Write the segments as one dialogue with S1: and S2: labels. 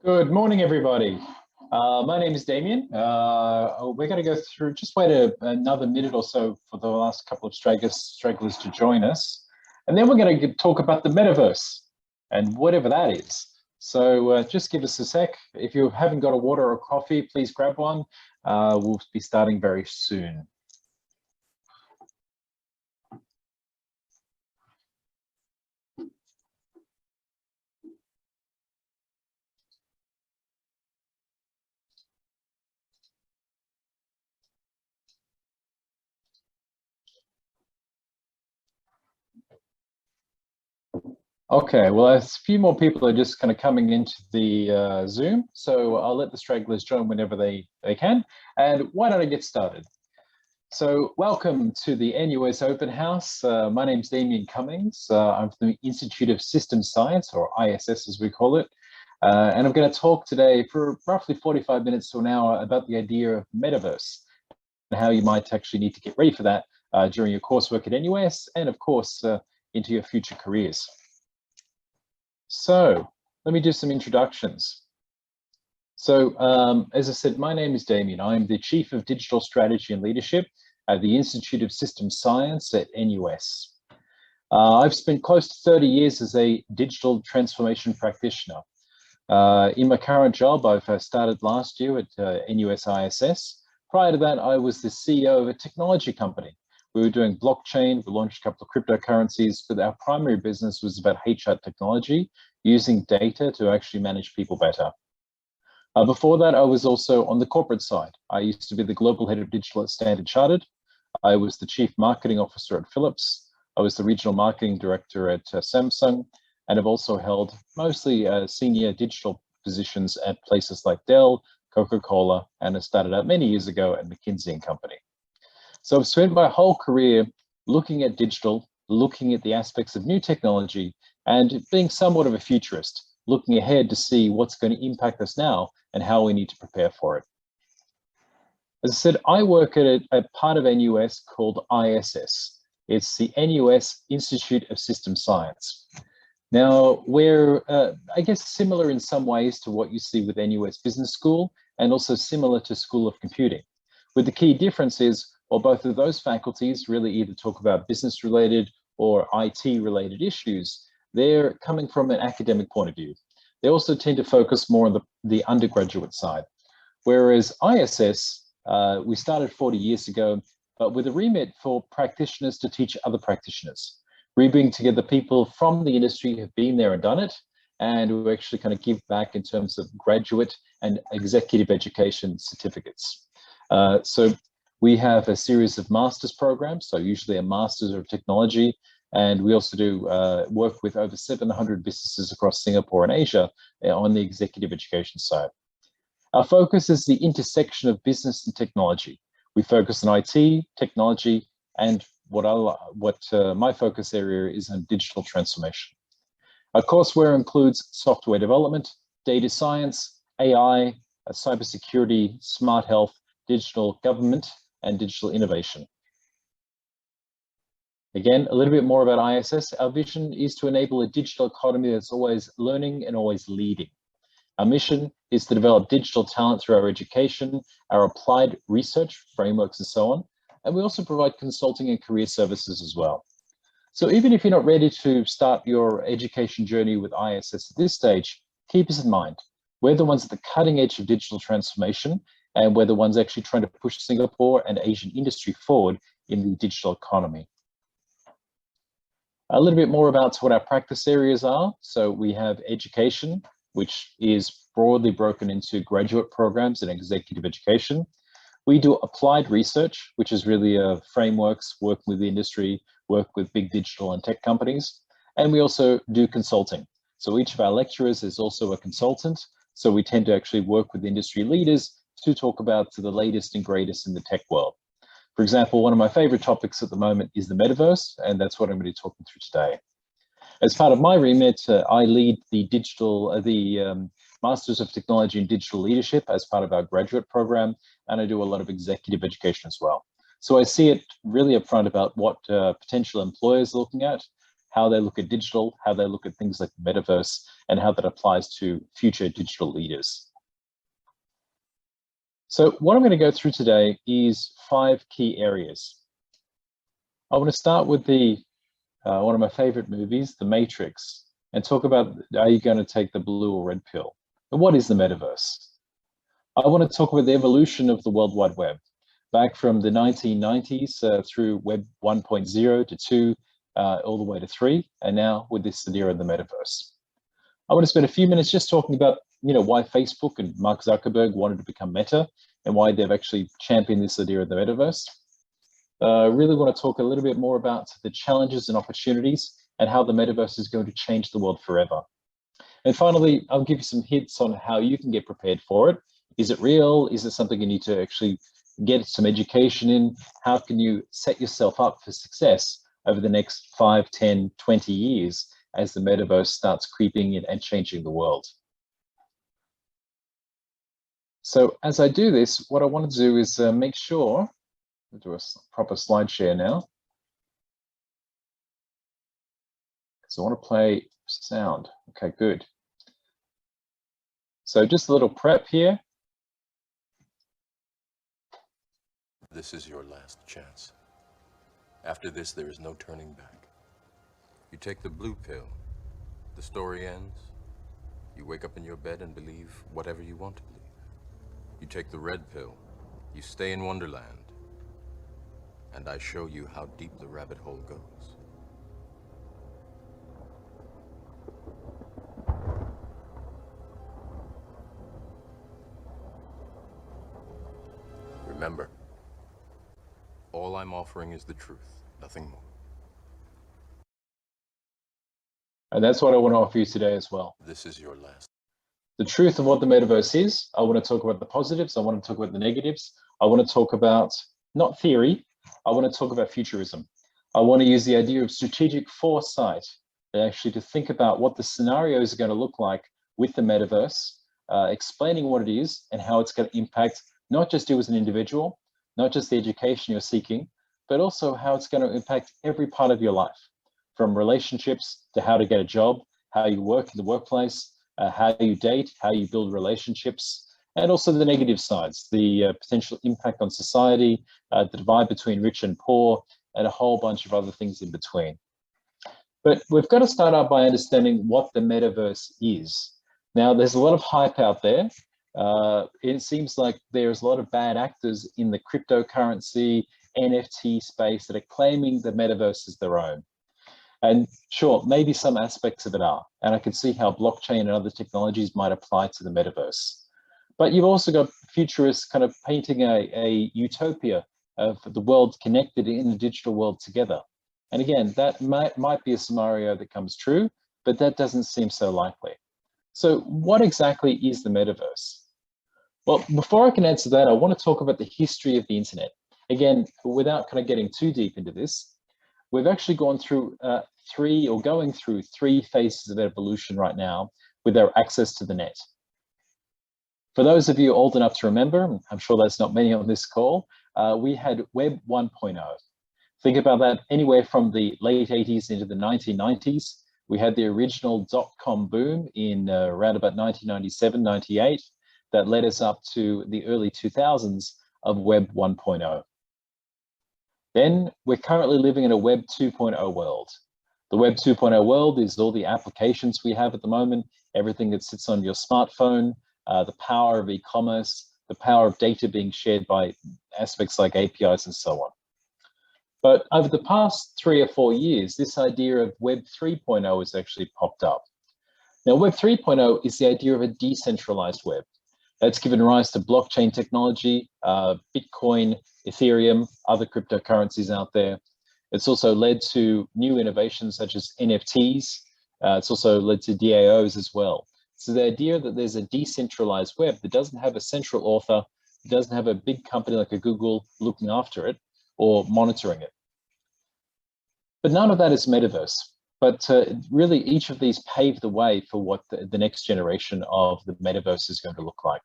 S1: Good morning, everybody. My name is Damian. We're going to go through, just wait another minute or so for the last couple of stragglers to join us. And then we're going to talk about the metaverse and whatever that is. So just give us a sec. If you haven't got a water or coffee, please grab one. We'll be starting very soon. Okay, well, a few more people are just kind of coming into the Zoom, so I'll let the stragglers join whenever they can. And why don't I get started? So welcome to the NUS Open House. My name's Damian Cummings. I'm from the Institute of System Science, or ISS as we call it. And I'm going to talk today for roughly 45 minutes to an hour about the idea of metaverse and how you might actually need to get ready for that during your coursework at NUS and, of course, into your future careers. So let me do some introductions. So as I said, my name is Damian. I'm the Chief of Digital Strategy and Leadership at the Institute of System Science at NUS. I've spent close to 30 years as a digital transformation practitioner. In my current job, I've started last year at NUS ISS. Prior to that, I was the CEO of a technology company. We were doing blockchain, we launched a couple of cryptocurrencies, but our primary business was about HR technology, using data to actually manage people better. Before that, I was also on the corporate side. I used to be the global head of digital at Standard Chartered. I was the chief marketing officer at Philips. I was the regional marketing director at Samsung, and have also held mostly senior digital positions at places like Dell, Coca-Cola, and I started out many years ago at McKinsey & Company. So I've spent my whole career looking at digital, looking at the aspects of new technology, and being somewhat of a futurist, looking ahead to see what's going to impact us now and how we need to prepare for it. As I said, I work at a part of NUS called ISS. It's the NUS Institute of System Science. Now, we're, I guess, similar in some ways to what you see with NUS Business School, and also similar to School of Computing. With the key difference is, well, both of those faculties really either talk about business-related or IT-related issues. They're coming from an academic point of view. They also tend to focus more on the undergraduate side. Whereas ISS, we started 40 years ago, but with a remit for practitioners to teach other practitioners. We bring together people from the industry who've been there and done it, and we actually kind of give back in terms of graduate and executive education certificates. So we have a series of master's programs, so usually a master's of technology, and we also do work with over 700 businesses across Singapore and Asia on the executive education side. Our focus is the intersection of business and technology. We focus on IT, technology, and what my focus area is on digital transformation. Our courseware includes software development, data science, AI, cybersecurity, smart health, digital government, and digital innovation. Again, a little bit more about ISS. Our vision is to enable a digital economy that's always learning and always leading. Our mission is to develop digital talent through our education, our applied research frameworks, and so on. And we also provide consulting and career services as well. So even if you're not ready to start your education journey with ISS at this stage, keep us in mind. We're the ones at the cutting edge of digital transformation, and we're the ones actually trying to push Singapore and Asian industry forward in the digital economy. A little bit more about what our practice areas are. So we have education, which is broadly broken into graduate programs and executive education. We do applied research, which is really frameworks, work with the industry, work with big digital and tech companies. And we also do consulting. So each of our lecturers is also a consultant. So we tend to actually work with industry leaders to talk about the latest and greatest in the tech world. For example, one of my favorite topics at the moment is the metaverse, and that's what I'm going to be talking through today. As part of my remit, I lead the Masters of Technology and Digital Leadership as part of our graduate program, and I do a lot of executive education as well. So I see it really upfront about what potential employers are looking at, how they look at digital, how they look at things like the metaverse, and how that applies to future digital leaders. So what I'm going to go through today is 5 key areas. I want to start with one of my favorite movies, The Matrix, and talk about, are you going to take the blue or red pill? And what is the metaverse? I want to talk about the evolution of the World Wide Web, back from the 1990s through Web 1.0 to 2, all the way to 3, and now with this idea of the metaverse. I want to spend a few minutes just talking about, why Facebook and Mark Zuckerberg wanted to become Meta and why they've actually championed this idea of the metaverse. I really want to talk a little bit more about the challenges and opportunities and how the metaverse is going to change the world forever. And finally, I'll give you some hints on how you can get prepared for it. Is it real? Is it something you need to actually get some education in? How can you set yourself up for success over the next 5, 10, 20 years as the metaverse starts creeping in and changing the world? So as I do this, what I want to do is make sure, I'll do a proper slide share now. So I want to play sound. Okay, good. So just a little prep here.
S2: This is your last chance. After this, there is no turning back. You take the blue pill. The story ends. You wake up in your bed and believe whatever you want to believe. You take the red pill. You stay in Wonderland. And I show you how deep the rabbit hole goes. Remember, all I'm offering is the truth, nothing more.
S1: And that's what I want to offer you today as well.
S2: This is your last.
S1: The truth of what the metaverse is. I want to talk about the positives. I want to talk about the negatives. I want to talk about, not theory, I want to talk about futurism. I want to use the idea of strategic foresight, actually to think about what the scenarios are going to look like with the metaverse, explaining what it is and how it's going to impact not just you as an individual, not just the education you're seeking, but also how it's going to impact every part of your life, from relationships to how to get a job, how you work in the workplace, how you date, how you build relationships, and also the negative sides, the potential impact on society, the divide between rich and poor, and a whole bunch of other things in between. But we've got to start out by understanding what the metaverse is. Now, there's a lot of hype out there. It seems like there's a lot of bad actors in the cryptocurrency, NFT space that are claiming the metaverse is their own. And sure, maybe some aspects of it are, and I can see how blockchain and other technologies might apply to the metaverse. But you've also got futurists kind of painting a utopia of the world connected in the digital world together. And again, that might be a scenario that comes true, but that doesn't seem so likely. So what exactly is the metaverse? Well, before I can answer that, I want to talk about the history of the internet. Again, without kind of getting too deep into this, we've actually gone through going through three phases of evolution right now with our access to the net. For those of you old enough to remember, I'm sure there's not many on this call, we had Web 1.0. Think about that, anywhere from the late 80s into the 1990s. We had the original dot-com boom in around about 1997, 98, that led us up to the early 2000s of Web 1.0. Then we're currently living in a Web 2.0 world. The Web 2.0 world is all the applications we have at the moment, everything that sits on your smartphone, the power of e-commerce, the power of data being shared by aspects like APIs and so on. But over the past 3 or 4 years, this idea of Web 3.0 has actually popped up. Now, Web 3.0 is the idea of a decentralized web. That's given rise to blockchain technology, Bitcoin, Ethereum, other cryptocurrencies out there. It's also led to new innovations such as NFTs. It's also led to DAOs as well. So the idea that there's a decentralized web that doesn't have a central author, it doesn't have a big company like a Google looking after it or monitoring it. But none of that is metaverse. But really, each of these paved the way for what the next generation of the metaverse is going to look like.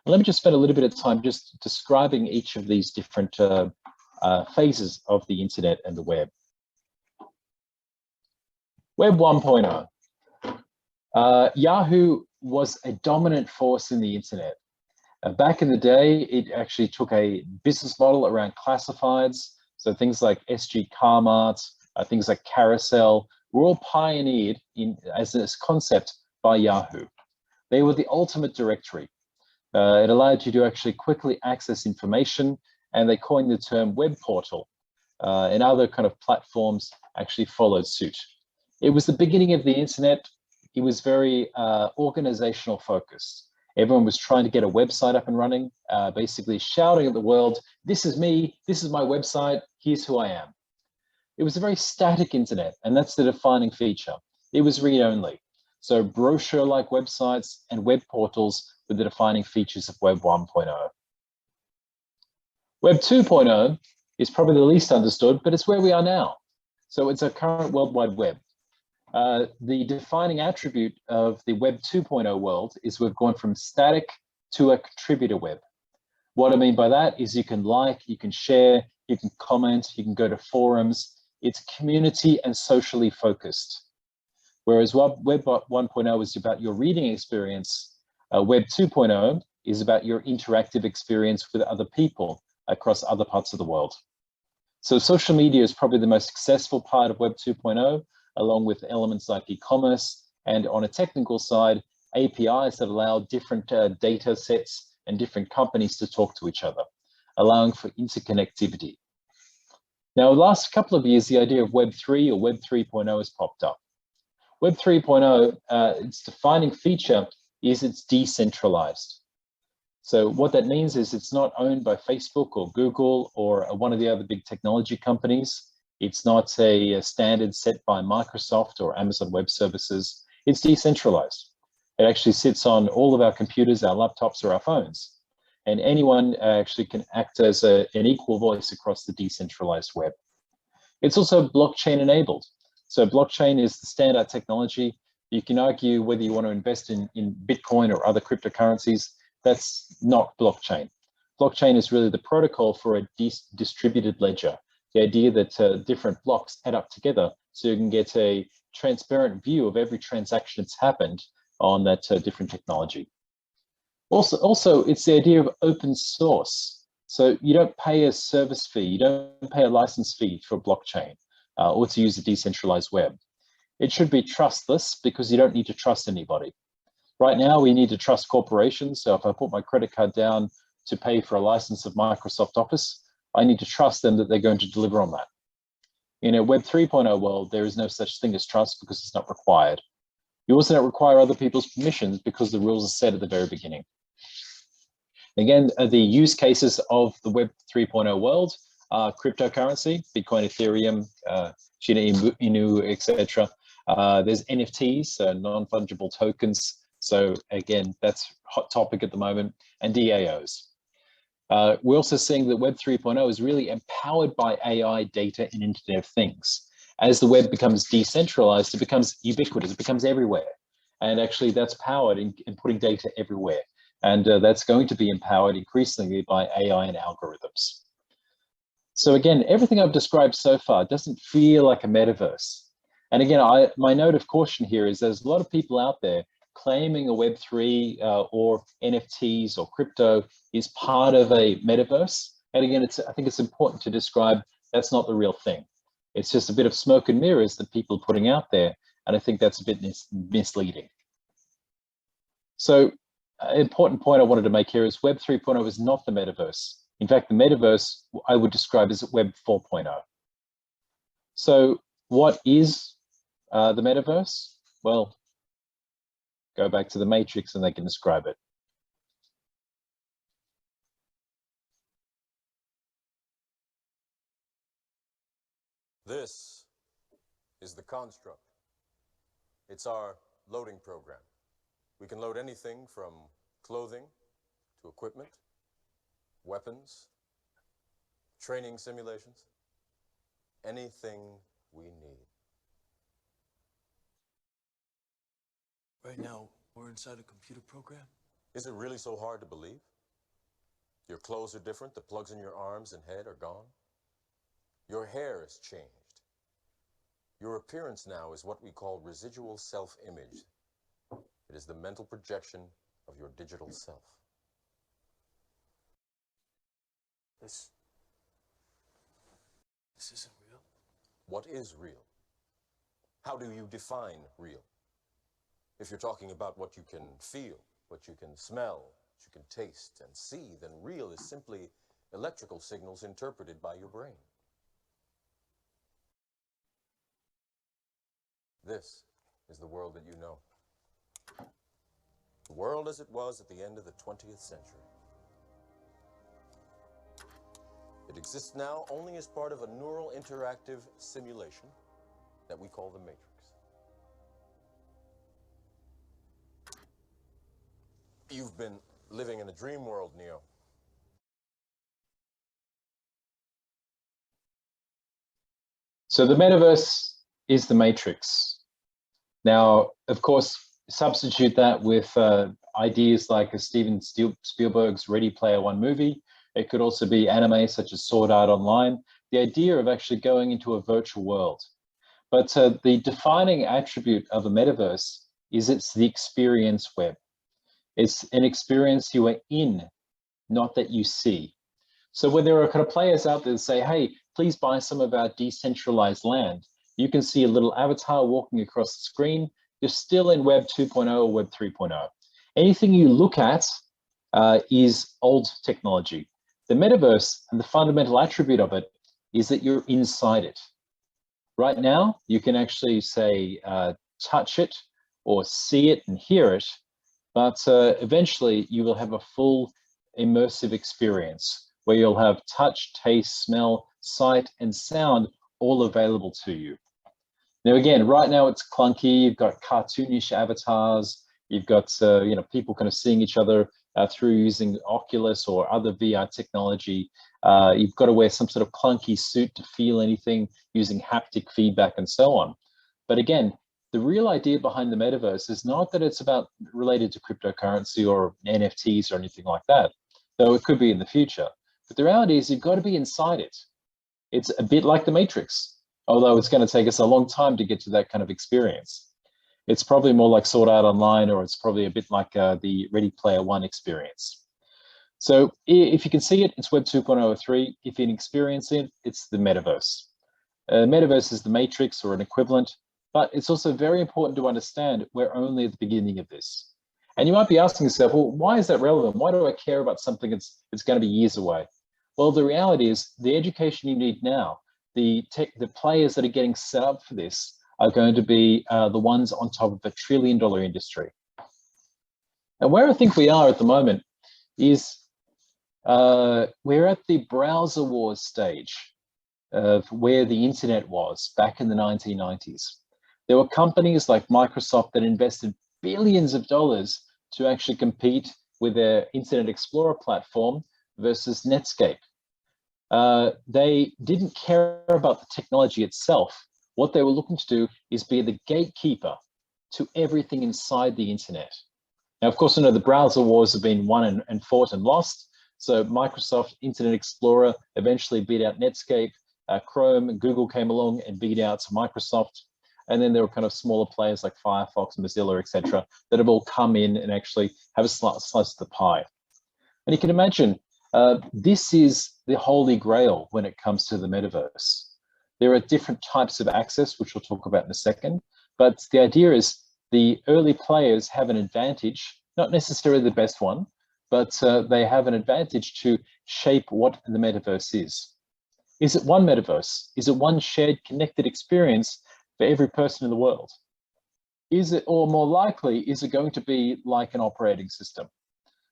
S1: And let me just spend a little bit of time just describing each of these different phases of the internet and the web. Web 1.0. Yahoo was a dominant force in the internet. Back in the day, it actually took a business model around classifieds. So things like SG Carmart, things like Carousel, were all pioneered as this concept by Yahoo. They were the ultimate directory. It allowed you to actually quickly access information, and they coined the term web portal. And other kind of platforms actually followed suit. It was the beginning of the internet. It was very organizational focused. Everyone was trying to get a website up and running, basically shouting at the world, this is me, this is my website, here's who I am. It was a very static internet, and that's the defining feature. It was read-only. So brochure-like websites and web portals were the defining features of Web 1.0. Web 2.0 is probably the least understood, but it's where we are now. So it's a current World Wide Web. The defining attribute of the Web 2.0 world is we've gone from static to a contributor web. What I mean by that is you can like, you can share, you can comment, you can go to forums. It's community and socially focused. Whereas Web 1.0 is about your reading experience, Web 2.0 is about your interactive experience with other people across other parts of the world. So social media is probably the most successful part of Web 2.0, along with elements like e-commerce, and on a technical side, APIs that allow different data sets and different companies to talk to each other, allowing for interconnectivity. Now, the last couple of years, the idea of Web 3 or Web 3.0 has popped up. Web 3.0, its defining feature is it's decentralized. So what that means is it's not owned by Facebook or Google or one of the other big technology companies. It's not a standard set by Microsoft or Amazon Web Services. It's decentralized. It actually sits on all of our computers, our laptops, or our phones. And anyone actually can act as an equal voice across the decentralized web. It's also blockchain enabled. So blockchain is the standard technology. You can argue whether you want to invest in Bitcoin or other cryptocurrencies. That's not blockchain. Blockchain is really the protocol for a distributed ledger. The idea that different blocks add up together so you can get a transparent view of every transaction that's happened on that different technology. Also, it's the idea of open source. So you don't pay a service fee, you don't pay a license fee for blockchain or to use a decentralized web. It should be trustless because you don't need to trust anybody. Right now, we need to trust corporations. So if I put my credit card down to pay for a license of Microsoft Office, I need to trust them that they're going to deliver on that. In a Web 3.0 world, there is no such thing as trust because it's not required. You also don't require other people's permissions because the rules are set at the very beginning. Again, the use cases of the Web 3.0 world are cryptocurrency, Bitcoin, Ethereum, Shiba Inu, etc. There's NFTs, non-fungible tokens. So again, that's a hot topic at the moment, and DAOs. We're also seeing that Web 3.0 is really empowered by AI, data, and Internet of Things. As the web becomes decentralized, it becomes ubiquitous, it becomes everywhere. And actually that's powered in putting data everywhere. And that's going to be empowered increasingly by AI and algorithms. So again, everything I've described so far doesn't feel like a metaverse. And again, my note of caution here is there's a lot of people out there claiming a Web3 or NFTs or crypto is part of a metaverse. And again, I think it's important to describe that's not the real thing. It's just a bit of smoke and mirrors that people are putting out there. And I think that's a bit misleading. So an important point I wanted to make here is Web 3.0 is not the metaverse. In fact, the metaverse I would describe as Web 4.0. So what is the metaverse? Well, go back to the Matrix and they can describe it.
S2: This is the construct. It's our loading program. We can load anything from clothing to equipment, weapons, training simulations, anything we need.
S3: Right now, we're inside a computer program?
S2: Is it really so hard to believe? Your clothes are different, the plugs in your arms and head are gone. Your hair has changed. Your appearance now is what we call residual self-image. It is the mental projection of your digital self.
S3: This isn't real.
S2: What is real? How do you define real? If you're talking about what you can feel, what you can smell, what you can taste and see, then real is simply electrical signals interpreted by your brain. This is the world that you know. The world as it was at the end of the 20th century. It exists now only as part of a neural interactive simulation that we call the Matrix. You've been living in a dream world, Neo.
S1: So the metaverse is the Matrix. Now, of course, substitute that with ideas like a Steven Spielberg's Ready Player One movie. It could also be anime such as Sword Art Online. The idea of actually going into a virtual world. But the defining attribute of a metaverse is it's the experience web. It's an experience you are in, not that you see. So when there are kind of players out there that say, hey, please buy some of our decentralized land, you can see a little avatar walking across the screen. You're still in Web 2.0 or Web 3.0. Anything you look at is old technology. The metaverse and the fundamental attribute of it is that you're inside it. Right now, you can actually say, touch it or see it and hear it, but eventually you will have a full immersive experience where you'll have touch, taste, smell, sight, and sound all available to you. Now, again, right now it's clunky. You've got cartoonish avatars. You've got people kind of seeing each other through using Oculus or other VR technology. You've got to wear some sort of clunky suit to feel anything using haptic feedback and so on. But again, the real idea behind the metaverse is not that it's about related to cryptocurrency or NFTs or anything like that, though it could be in the future. But the reality is you've got to be inside it. It's a bit like the Matrix, although it's going to take us a long time to get to that kind of experience. It's probably more like Sword Art Online, or it's probably a bit like the Ready Player One experience. So if you can see it, it's Web 2.0 or 3. If you can experience it, it's the metaverse. Metaverse is the Matrix or an equivalent, but it's also very important to understand we're only at the beginning of this. And you might be asking yourself, well, why is that relevant? Why do I care about something that's going to be years away? Well, the reality is the education you need now, the players that are getting set up for this are going to be the ones on top of a $1 trillion industry. And where I think we are at the moment is we're at the browser wars stage of where the internet was back in the 1990s. There were companies like Microsoft that invested billions of dollars to actually compete with their Internet Explorer platform versus Netscape. They didn't care about the technology itself. What they were looking to do is be the gatekeeper to everything inside the internet. Now, of course, the browser wars have been won and fought and lost. So Microsoft Internet Explorer eventually beat out Netscape. Chrome and Google came along and beat out Microsoft. And then there were kind of smaller players like Firefox, Mozilla, etc., that have all come in and actually have a slice of the pie. And you can imagine this is the holy grail when it comes to the metaverse. There are different types of access, which we'll talk about in a second. But the idea is the early players have an advantage, not necessarily the best one, but they have an advantage to shape what the metaverse is. Is it one metaverse? Is it one shared connected experience for every person in the world? Is it, or more likely, is it going to be like an operating system?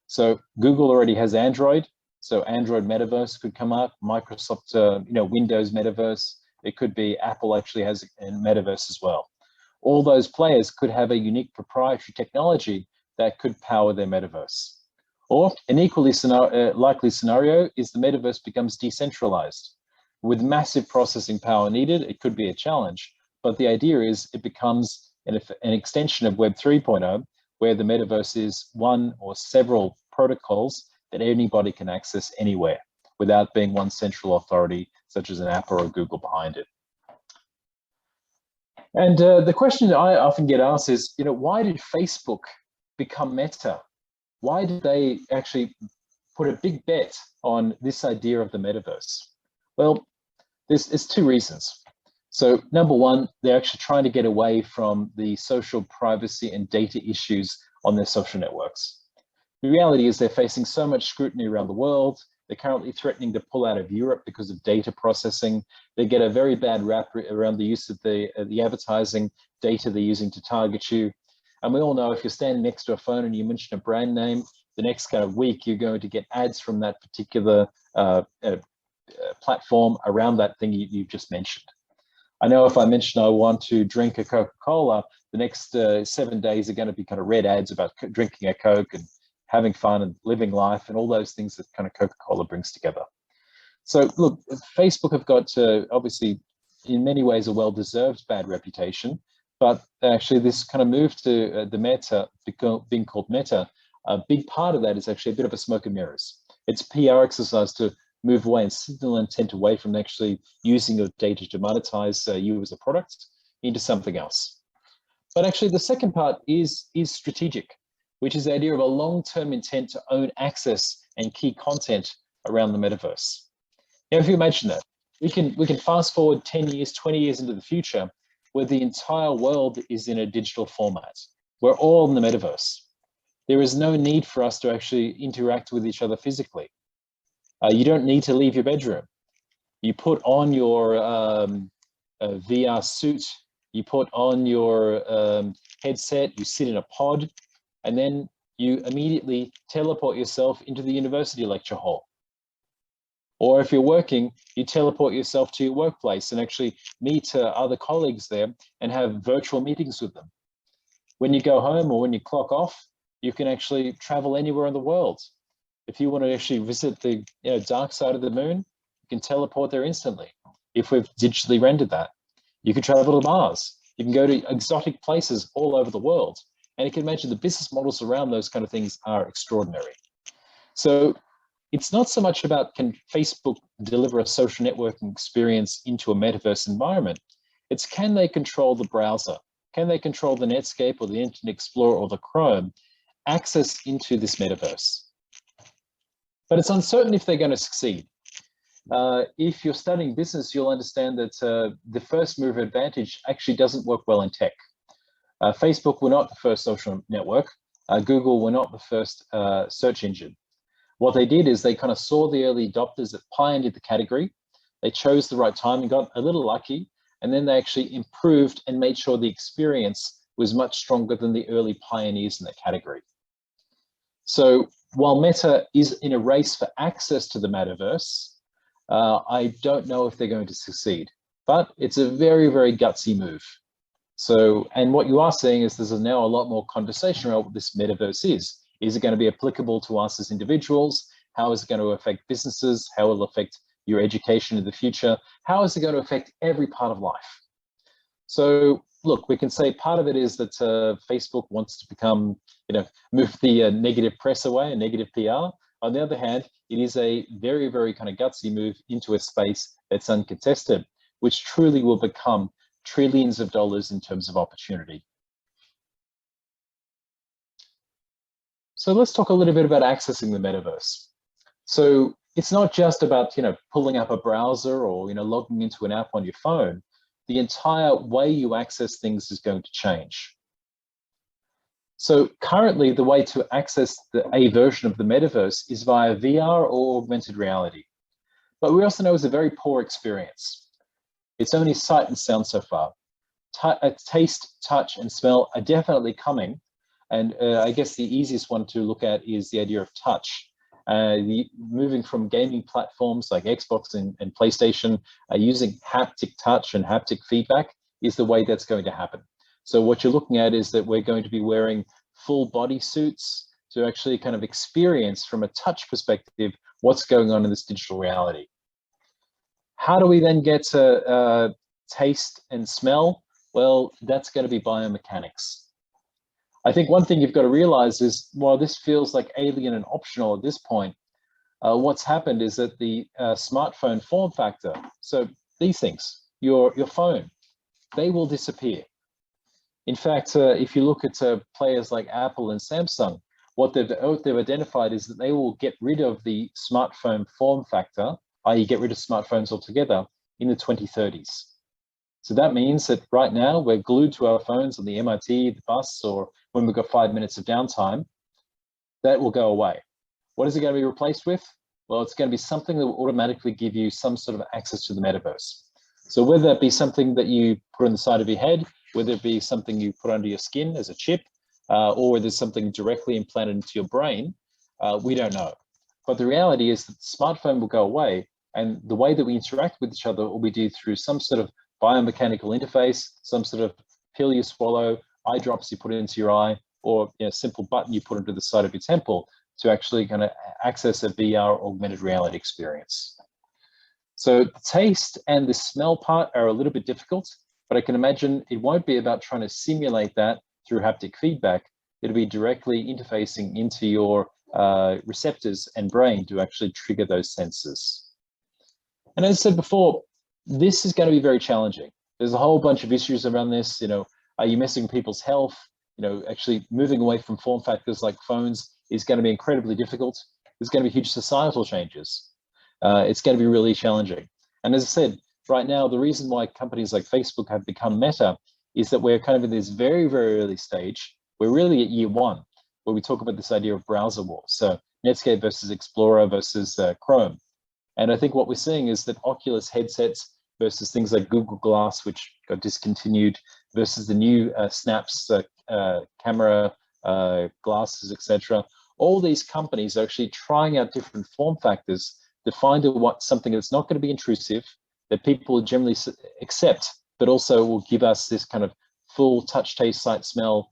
S1: So Google already has Android, so Android Metaverse could come up. Microsoft, Windows Metaverse. It could be Apple actually has a Metaverse as well. All those players could have a unique proprietary technology that could power their metaverse. Or an equally likely scenario is the metaverse becomes decentralized. With massive processing power needed, it could be a challenge. But the idea is it becomes an extension of Web 3.0, where the metaverse is one or several protocols that anybody can access anywhere without being one central authority, such as an Apple or a Google behind it. And the question I often get asked is, why did Facebook become Meta? Why did they actually put a big bet on this idea of the metaverse? Well, there's two reasons. So number one, they're actually trying to get away from the social privacy and data issues on their social networks. The reality is they're facing so much scrutiny around the world. They're currently threatening to pull out of Europe because of data processing. They get a very bad rap around the use of the advertising data they're using to target you. And we all know if you're standing next to a phone and you mention a brand name, the next kind of week you're going to get ads from that particular platform around that thing you've just mentioned. I know if I mention I want to drink a Coca-Cola, the next 7 days are going to be kind of red ads about drinking a Coke and having fun and living life and all those things that kind of Coca-Cola brings together. So look, Facebook have got obviously in many ways a well-deserved bad reputation, but actually this kind of move to the Meta, being called Meta, a big part of that is actually a bit of a smoke and mirrors. It's a PR exercise to move away and signal intent away from actually using your data to monetize you as a product into something else. But actually the second part is strategic, which is the idea of a long-term intent to own access and key content around the metaverse. Now, if you imagine that, we can fast forward 10 years, 20 years into the future, where the entire world is in a digital format. We're all in the metaverse. There is no need for us to actually interact with each other physically. You don't need to leave your bedroom. You put on your VR suit, you put on your headset, you sit in a pod, and then you immediately teleport yourself into the university lecture hall. Or if you're working, you teleport yourself to your workplace and actually meet other colleagues there and have virtual meetings with them. When you go home or when you clock off, you can actually travel anywhere in the world. If you want to actually visit the dark side of the moon, you can teleport there instantly if we've digitally rendered that. You can travel to Mars. You can go to exotic places all over the world. And you can imagine the business models around those kind of things are extraordinary. So it's not so much about can Facebook deliver a social networking experience into a metaverse environment. It's can they control the browser? Can they control the Netscape or the Internet Explorer or the Chrome access into this metaverse? But it's uncertain if they're going to succeed. If you're studying business, you'll understand that the first mover advantage actually doesn't work well in tech. Facebook were not the first social network. Google were not the first search engine. What they did is they kind of saw the early adopters that pioneered the category. They chose the right time and got a little lucky, and then they actually improved and made sure the experience was much stronger than the early pioneers in that category. So while Meta is in a race for access to the metaverse, I don't know if they're going to succeed, but it's a very, very gutsy move. So, and what you are seeing is there's now a lot more conversation around what this metaverse is. Is it going to be applicable to us as individuals? How is it going to affect businesses? How will it affect your education in the future? How is it going to affect every part of life? So look, we can say part of it is that Facebook wants to become, move the negative press away and negative PR. On the other hand, it is a very, very kind of gutsy move into a space that's uncontested, which truly will become trillions of dollars in terms of opportunity. So let's talk a little bit about accessing the metaverse. So it's not just about, pulling up a browser or, logging into an app on your phone. The entire way you access things is going to change. So currently, the way to access a version of the metaverse is via VR or augmented reality. But we also know it's a very poor experience. It's only sight and sound so far. Taste, touch, and smell are definitely coming. And I guess the easiest one to look at is the idea of touch. Moving from gaming platforms like Xbox and PlayStation, using haptic touch and haptic feedback is the way that's going to happen. So what you're looking at is that we're going to be wearing full body suits to actually kind of experience from a touch perspective what's going on in this digital reality. How do we then get to taste and smell? Well, that's going to be biomechanics. I think one thing you've got to realize is, while this feels like alien and optional at this point, what's happened is that the smartphone form factor, so these things, your phone, they will disappear. In fact, if you look at players like Apple and Samsung, what they've identified is that they will get rid of the smartphone form factor, i.e. get rid of smartphones altogether in the 2030s. So that means that right now we're glued to our phones on the MRT, the bus, or when we've got 5 minutes of downtime. That will go away. What is it going to be replaced with? Well, it's going to be something that will automatically give you some sort of access to the metaverse. So whether that be something that you put on the side of your head, whether it be something you put under your skin as a chip, or whether it's something directly implanted into your brain, we don't know. But the reality is that the smartphone will go away, and the way that we interact with each other will be due through some sort of biomechanical interface, some sort of pill you swallow, eye drops you put into your eye, or a simple button you put into the side of your temple to actually kind of access a VR augmented reality experience. So the taste and the smell part are a little bit difficult, but I can imagine it won't be about trying to simulate that through haptic feedback. It'll be directly interfacing into your receptors and brain to actually trigger those senses. And as I said before, this is going to be very challenging. There's a whole bunch of issues around this. Are you messing with people's health? Actually moving away from form factors like phones is going to be incredibly difficult. There's going to be huge societal changes. It's going to be really challenging. And as I said, right now, the reason why companies like Facebook have become Meta is that we're kind of in this very, very early stage. We're really at year one, where we talk about this idea of browser wars. So Netscape versus Explorer versus Chrome. And I think what we're seeing is that Oculus headsets versus things like Google Glass, which got discontinued, versus the new Snaps camera glasses, etc. All these companies are actually trying out different form factors to find something that's not going to be intrusive, that people generally accept, but also will give us this kind of full touch, taste, sight, smell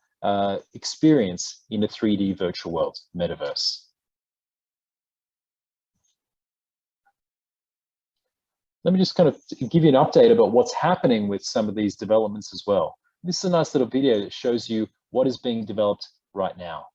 S1: experience in a 3D virtual world, metaverse. Let me just kind of give you an update about what's happening with some of these developments as well. This is a nice little video that shows you what is being developed right now.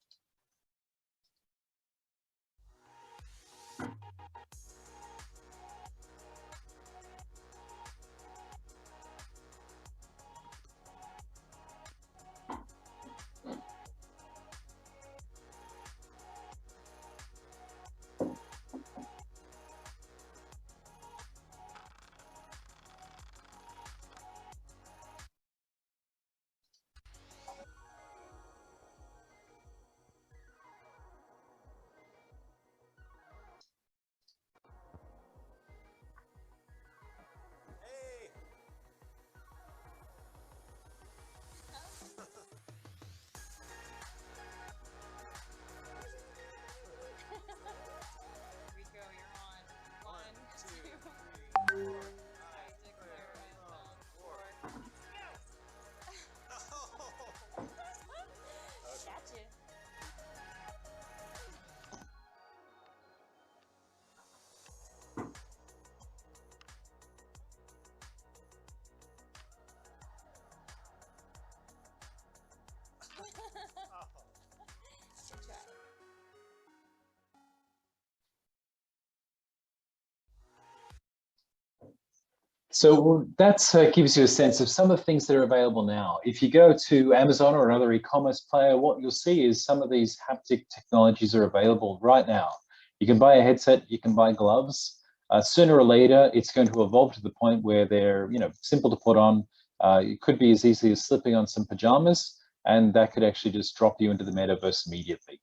S1: So that gives you a sense of some of the things that are available now. If you go to Amazon or another e-commerce player, what you'll see is some of these haptic technologies are available right now. You can buy a headset, you can buy gloves. Sooner or later, it's going to evolve to the point where they're simple to put on. It could be as easy as slipping on some pajamas, and that could actually just drop you into the metaverse immediately.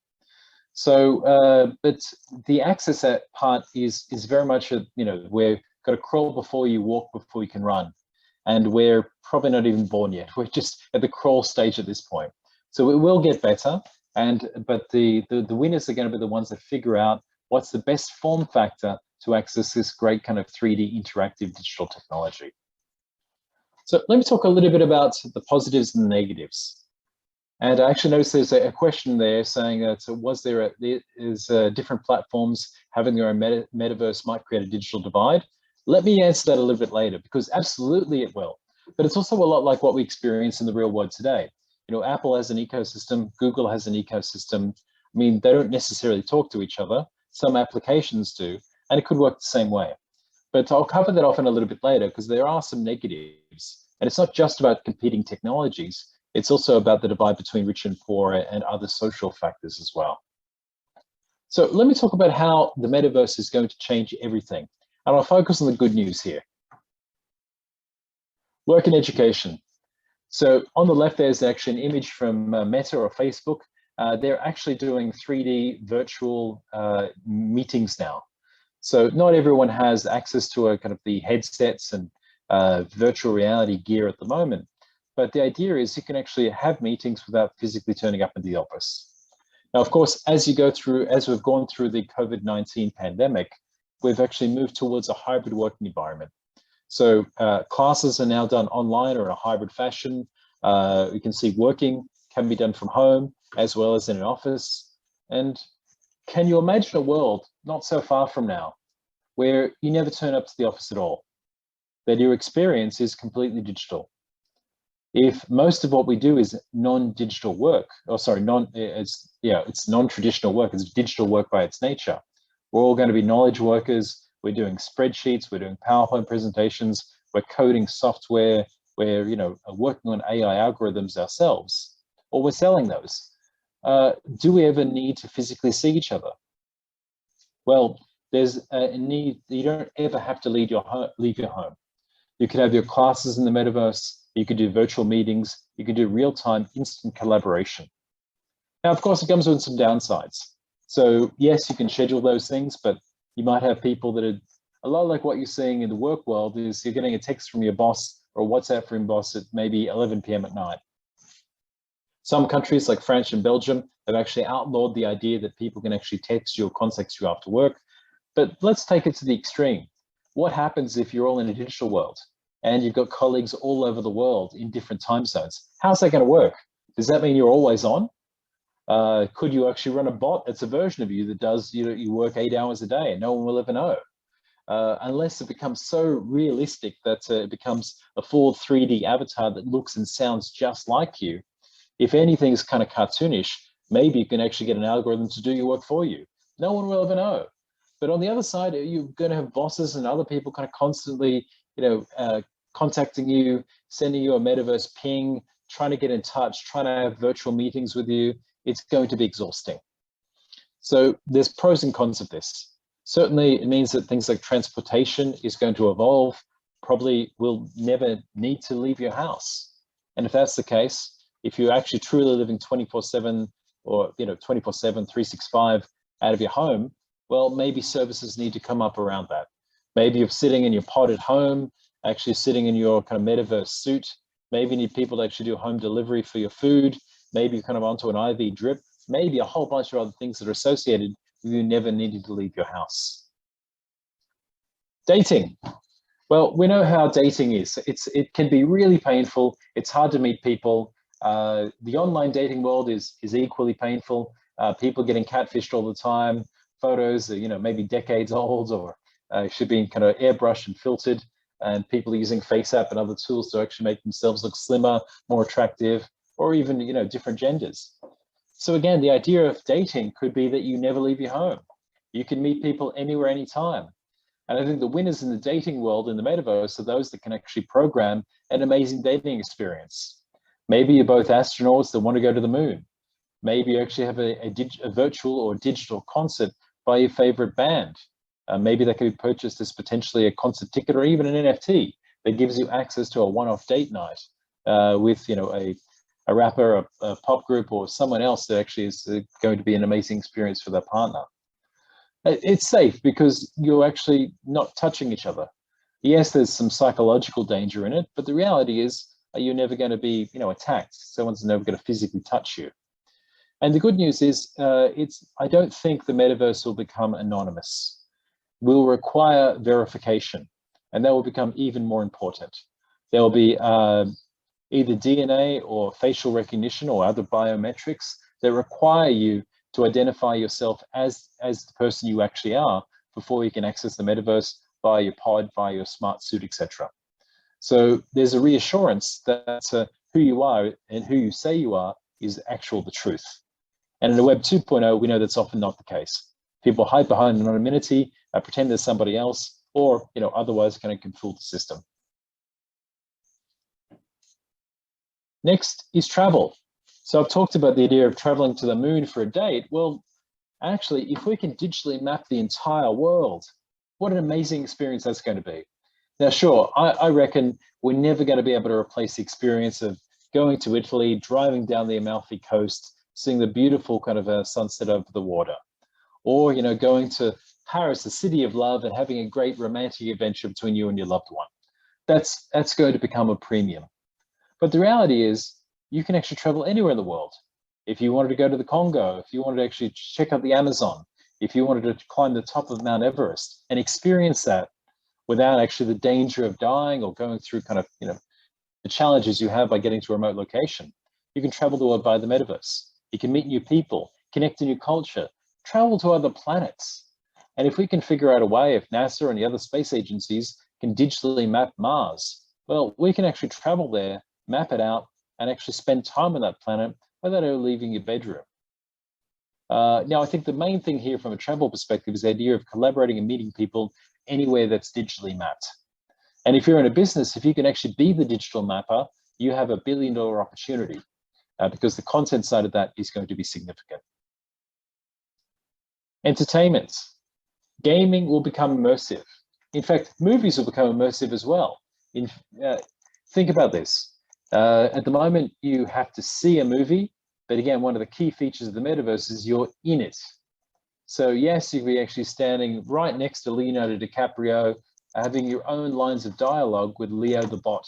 S1: So, but the access part is very much we're got to crawl before you walk, before you can run, and we're probably not even born yet. We're just at the crawl stage at this point. So it will get better, but the winners are going to be the ones that figure out what's the best form factor to access this great kind of 3D interactive digital technology. So let me talk a little bit about the positives and the negatives. And I actually noticed there's a question there saying that different platforms having their own metaverse might create a digital divide. Let me answer that a little bit later, because absolutely it will. But it's also a lot like what we experience in the real world today. Apple has an ecosystem, Google has an ecosystem. I mean, they don't necessarily talk to each other. Some applications do, and it could work the same way. But I'll cover that off in a little bit later, because there are some negatives. And it's not just about competing technologies, it's also about the divide between rich and poor and other social factors as well. So let me talk about how the metaverse is going to change everything. And I'll focus on the good news here. Work and education. So on the left, there's actually an image from Meta or Facebook. They're actually doing 3D virtual meetings now. So not everyone has access to a kind of the headsets and virtual reality gear at the moment. But the idea is you can actually have meetings without physically turning up in the office. Now, of course, as we've gone through the COVID-19 pandemic, we've actually moved towards a hybrid working environment. So classes are now done online or in a hybrid fashion. We can see working can be done from home as well as in an office. And can you imagine a world not so far from now where you never turn up to the office at all, that your experience is completely digital? If most of what we do is non-digital work, it's non-traditional work, it's digital work by its nature. We're all going to be knowledge workers. We're doing spreadsheets, we're doing PowerPoint presentations, we're coding software, we're working on AI algorithms ourselves, or we're selling those. Do we ever need to physically see each other? Well, there's a need. You don't ever have to leave your home. You could have your classes in the metaverse. You could do virtual meetings. You could do real-time instant collaboration. Now, of course, it comes with some downsides. So yes, you can schedule those things, but you might have people that are a lot like what you're seeing in the work world is you're getting a text from your boss or a WhatsApp from your boss at maybe 11 p.m. at night. Some countries like France and Belgium have actually outlawed the idea that people can actually text you or contact you after work. But let's take it to the extreme. What happens if you're all in a digital world and you've got colleagues all over the world in different time zones? How's that going to work? Does that mean you're always on? Could you actually run a bot? It's a version of you that does, you work 8 hours a day and no one will ever know. Unless it becomes so realistic that it becomes a full 3D avatar that looks and sounds just like you. If anything is kind of cartoonish, maybe you can actually get an algorithm to do your work for you. No one will ever know. But on the other side, you're going to have bosses and other people kind of constantly, contacting you, sending you a metaverse ping, trying to get in touch, trying to have virtual meetings with you. It's going to be exhausting. So there's pros and cons of this. Certainly, it means that things like transportation is going to evolve. Probably will never need to leave your house. And if that's the case, if you're actually truly living 24/7 or 24/7, 365 out of your home, well, maybe services need to come up around that. Maybe you're sitting in your pod at home, actually sitting in your kind of metaverse suit. Maybe you need people to actually do home delivery for your food. Maybe you're kind of onto an IV drip. Maybe a whole bunch of other things that are associated with you never needing to leave your house. Dating. Well, we know how dating is. It can be really painful. It's hard to meet people. The online dating world is equally painful. People getting catfished all the time. Photos are, maybe decades old or should be kind of airbrushed and filtered. And people using FaceApp and other tools to actually make themselves look slimmer, more attractive, or even, different genders. So again, the idea of dating could be that you never leave your home. You can meet people anywhere, anytime. And I think the winners in the dating world in the metaverse are those that can actually program an amazing dating experience. Maybe you're both astronauts that want to go to the moon. Maybe you actually have a virtual or digital concert by your favorite band. Maybe that can be purchased as potentially a concert ticket or even an NFT that gives you access to a one-off date night with a rapper, a pop group, or someone else that actually is going to be an amazing experience for their partner. It's safe because you're actually not touching each other. Yes, there's some psychological danger in it, but the reality is you're never going to be attacked. Someone's never going to physically touch you. And the good news is I don't think the metaverse will become anonymous. Will require verification, and that will become even more important. There will be either DNA or facial recognition or other biometrics that require you to identify yourself as the person you actually are before you can access the metaverse via your pod, via your smart suit, etc. So there's a reassurance that who you are and who you say you are is the truth. And in the Web 2.0, we know that's often not the case. People hide behind anonymity, pretend there's somebody else, or otherwise kind of can fool the system. Next is travel. So I've talked about the idea of traveling to the moon for a date. Well, actually, if we can digitally map the entire world, what an amazing experience that's going to be. Now, sure, I reckon we're never going to be able to replace the experience of going to Italy, driving down the Amalfi Coast, seeing the beautiful kind of sunset over the water, or going to Paris, the city of love, and having a great romantic adventure between you and your loved one. That's going to become a premium. But the reality is, you can actually travel anywhere in the world. If you wanted to go to the Congo, if you wanted to actually check out the Amazon, if you wanted to climb the top of Mount Everest and experience that without actually the danger of dying or going through kind of, the challenges you have by getting to a remote location, you can travel the world by the metaverse. You can meet new people, connect to new culture, travel to other planets. And if we can figure out a way, if NASA and the other space agencies can digitally map Mars, well, we can actually travel there, map it out, and actually spend time on that planet without ever leaving your bedroom. Now, I think the main thing here from a travel perspective is the idea of collaborating and meeting people anywhere that's digitally mapped. And if you're in a business, if you can actually be the digital mapper, you have a $1 billion opportunity because the content side of that is going to be significant. Entertainment. Gaming will become immersive. In fact, movies will become immersive as well. Think about this. At the moment, you have to see a movie, but again, one of the key features of the metaverse is you're in it. So yes, you'll be actually standing right next to Leonardo DiCaprio, having your own lines of dialogue with Leo the bot.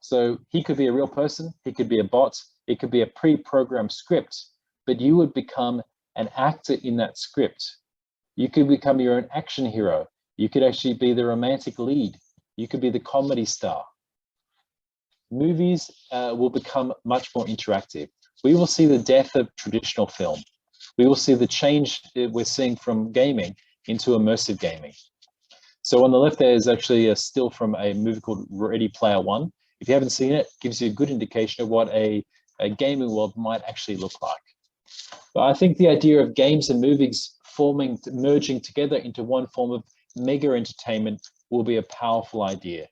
S1: So he could be a real person, he could be a bot, it could be a pre-programmed script, but you would become an actor in that script. You could become your own action hero. You could actually be the romantic lead. You could be the comedy star. Movies will become much more interactive. We will see the death of traditional film. We will see the change we're seeing from gaming into immersive gaming. So on the left there is actually a still from a movie called Ready Player One. If you haven't seen it, it gives you a good indication of what a gaming world might actually look like. But I think the idea of games and movies merging together into one form of mega entertainment will be a powerful idea.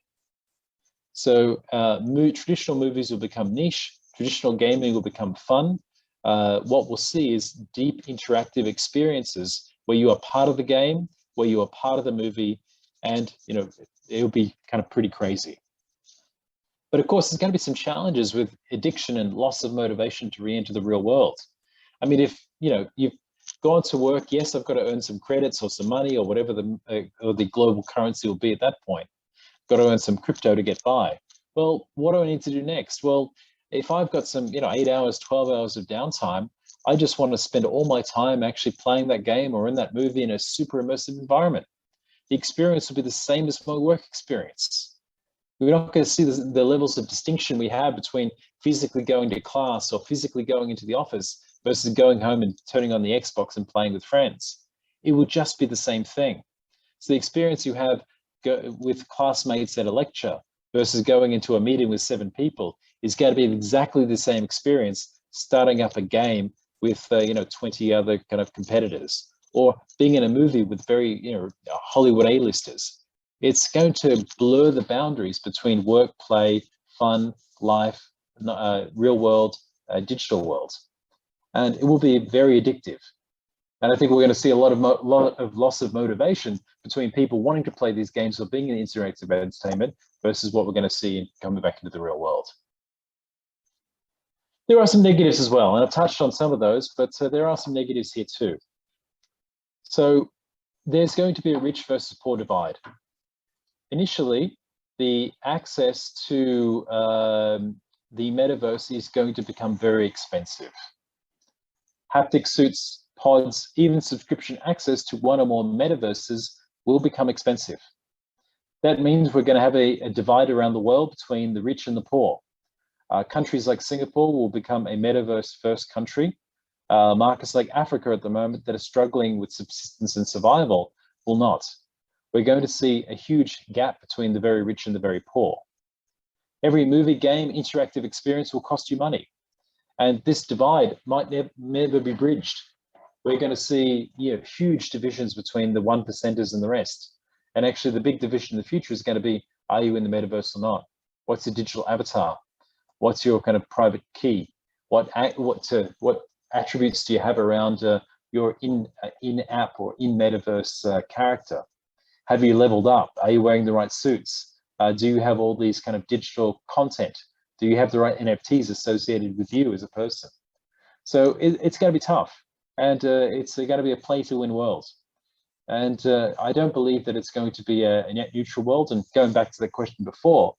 S1: So traditional movies will become niche, traditional gaming will become fun. What we'll see is deep interactive experiences where you are part of the game, where you are part of the movie, and it'll be kind of pretty crazy. But of course, there's going to be some challenges with addiction and loss of motivation to re-enter the real world. I mean, if you've gone to work, yes, I've got to earn some credits or some money or whatever the global currency will be at that point. Got to earn some crypto to get by. Well, what do I need to do next? Well, if I've got some 8 hours, 12 hours of downtime, I just want to spend all my time actually playing that game or in that movie in a super immersive environment. The experience will be the same as my work experience. We're not going to see the levels of distinction we have between physically going to class or physically going into the office versus going home and turning on the Xbox and playing with friends. It will just be the same thing. So the experience you have with classmates at a lecture versus going into a meeting with 7 people is going to be exactly the same experience starting up a game with 20 other kind of competitors, or being in a movie with very Hollywood A-listers. It's going to blur the boundaries between work, play, fun, life, real world, digital world, and it will be very addictive. And I think we're going to see a lot of loss of motivation between people wanting to play these games or being in interactive entertainment versus what we're going to see coming back into the real world. There are some negatives as well, and I've touched on some of those, but there are some negatives here too. So there's going to be a rich versus poor divide. Initially, the access to the metaverse is going to become very expensive. Haptic suits, pods, even subscription access to one or more metaverses will become expensive. That means we're going to have a divide around the world between the rich and the poor. Countries like Singapore will become a metaverse first country. Markets like Africa at the moment that are struggling with subsistence and survival will not. We're going to see a huge gap between the very rich and the very poor. Every movie, game, interactive experience will cost you money. And this divide might never be bridged. We're going to see huge divisions between the 1%ers and the rest. And actually the big division in the future is going to be, are you in the metaverse or not? What's your digital avatar? What's your kind of private key? What attributes do you have around your in-app or in-metaverse character? Have you leveled up? Are you wearing the right suits? Do you have all these kind of digital content? Do you have the right NFTs associated with you as a person? So it's going to be tough, and it's going to be a play-to-win world. And I don't believe that it's going to be a net neutral world. And going back to the question before,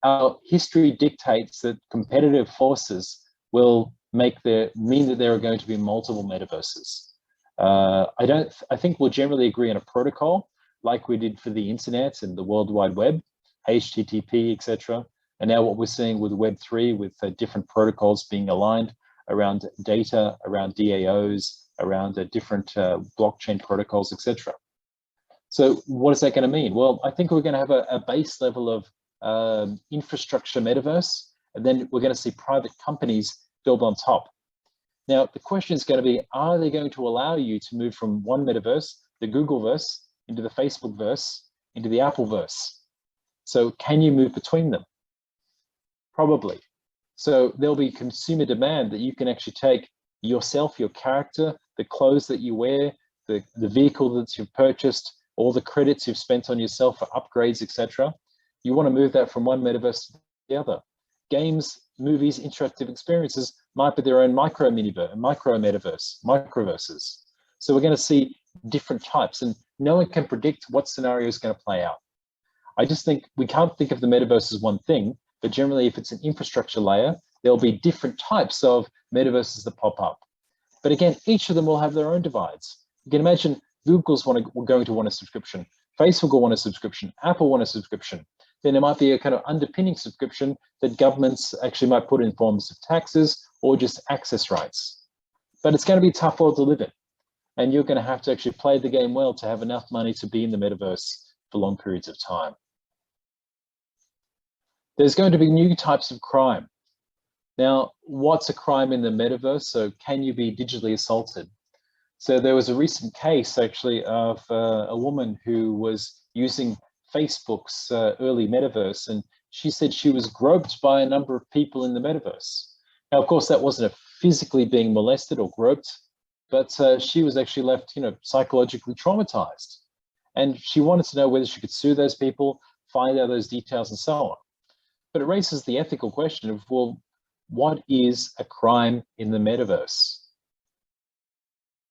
S1: our history dictates that competitive forces will mean that there are going to be multiple metaverses. I think we'll generally agree on a protocol, like we did for the internet and the World Wide Web, HTTP, etc. And now what we're seeing with Web3, with different protocols being aligned around data, around DAOs, around different blockchain protocols, etc. So what is that going to mean? Well, I think we're going to have a base level of infrastructure metaverse, and then we're going to see private companies build on top. Now, the question is going to be, are they going to allow you to move from one metaverse, the Googleverse, into the Facebookverse, into the Appleverse? So can you move between them? Probably. So there'll be consumer demand that you can actually take yourself, your character, the clothes that you wear, the vehicle that you've purchased, all the credits you've spent on yourself for upgrades, etc. You want to move that from one metaverse to the other. Games, movies, interactive experiences might be their own microverses. So we're going to see different types, and no one can predict what scenario is going to play out. I just think we can't think of the metaverse as one thing, but generally if it's an infrastructure layer, there'll be different types of metaverses that pop up. But again, each of them will have their own divides. You can imagine Google's going to want a subscription, Facebook will want a subscription, Apple want a subscription. Then there might be a kind of underpinning subscription that governments actually might put in forms of taxes or just access rights. But it's going to be a tough world to live in. And you're going to have to actually play the game well to have enough money to be in the metaverse for long periods of time. There's going to be new types of crime. Now, what's a crime in the metaverse? So can you be digitally assaulted? So there was a recent case actually of a woman who was using Facebook's early metaverse, and she said she was groped by a number of people in the metaverse. Now, of course, that wasn't a physically being molested or groped, but she was actually left, psychologically traumatized. And she wanted to know whether she could sue those people, find out those details and so on. But it raises the ethical question of, well, what is a crime in the metaverse?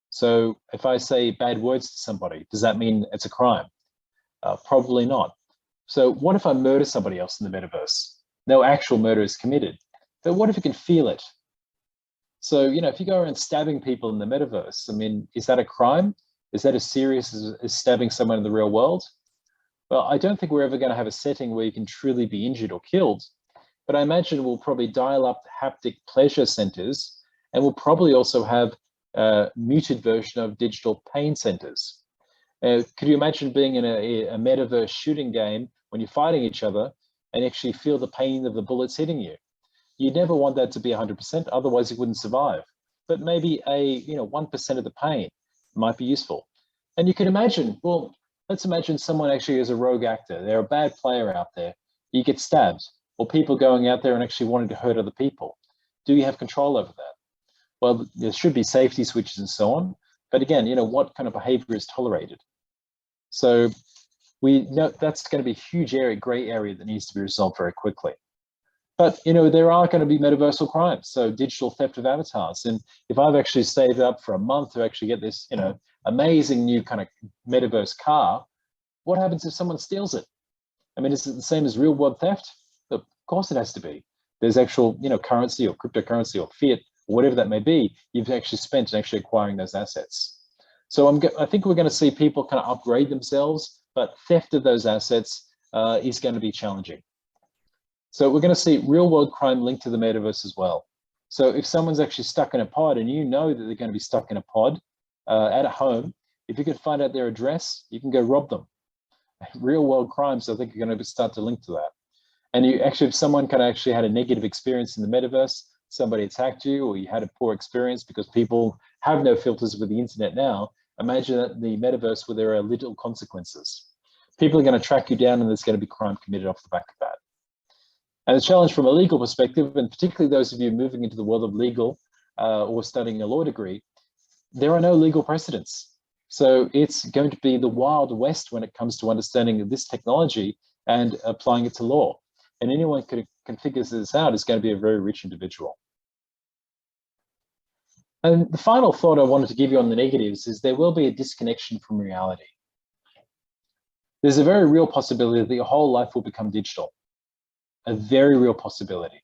S1: So if I say bad words to somebody, does that mean it's a crime? Probably not. So what if I murder somebody else in the metaverse? No actual murder is committed, but what if you can feel it? So, if you go around stabbing people in the metaverse, I mean, is that a crime? Is that as serious as stabbing someone in the real world? Well, I don't think we're ever going to have a setting where you can truly be injured or killed, but I imagine we'll probably dial up haptic pleasure centers, and we'll probably also have a muted version of digital pain centers. Could you imagine being in a metaverse shooting game when you're fighting each other and actually feel the pain of the bullets hitting you? You'd never want that to be 100%, otherwise you wouldn't survive. But maybe 1% of the pain might be useful. And you can imagine, well, let's imagine someone actually is a rogue actor. They're a bad player out there. You get stabbed, or people going out there and actually wanting to hurt other people. Do you have control over that? Well, there should be safety switches and so on. But again, what kind of behavior is tolerated? So we know that's going to be a huge area, gray area that needs to be resolved very quickly. But, there are going to be metaversal crimes, so digital theft of avatars. And if I've actually saved up for a month to actually get this, amazing new kind of metaverse car, what happens if someone steals it? I mean, is it the same as real world theft? Of course it has to be. There's actual, currency or cryptocurrency or fiat, or whatever that may be, you've actually spent in actually acquiring those assets. So I think we're going to see people kind of upgrade themselves, but theft of those assets is going to be challenging. So we're going to see real world crime linked to the metaverse as well. So if someone's actually stuck in a pod and you know that they're going to be stuck in a pod at a home, if you can find out their address, you can go rob them. Real world crimes, I think, are going to start to link to that. And if someone kind of actually had a negative experience in the metaverse, somebody attacked you, or you had a poor experience, because people have no filters with the internet now, imagine that in the metaverse where there are little consequences. People are going to track you down and there's going to be crime committed off the back of that. And the challenge from a legal perspective, and particularly those of you moving into the world of legal or studying a law degree, there are no legal precedents. So it's going to be the Wild West when it comes to understanding this technology and applying it to law. And anyone who can figure this out is going to be a very rich individual. And the final thought I wanted to give you on the negatives is there will be a disconnection from reality. There's a very real possibility that your whole life will become digital. A very real possibility.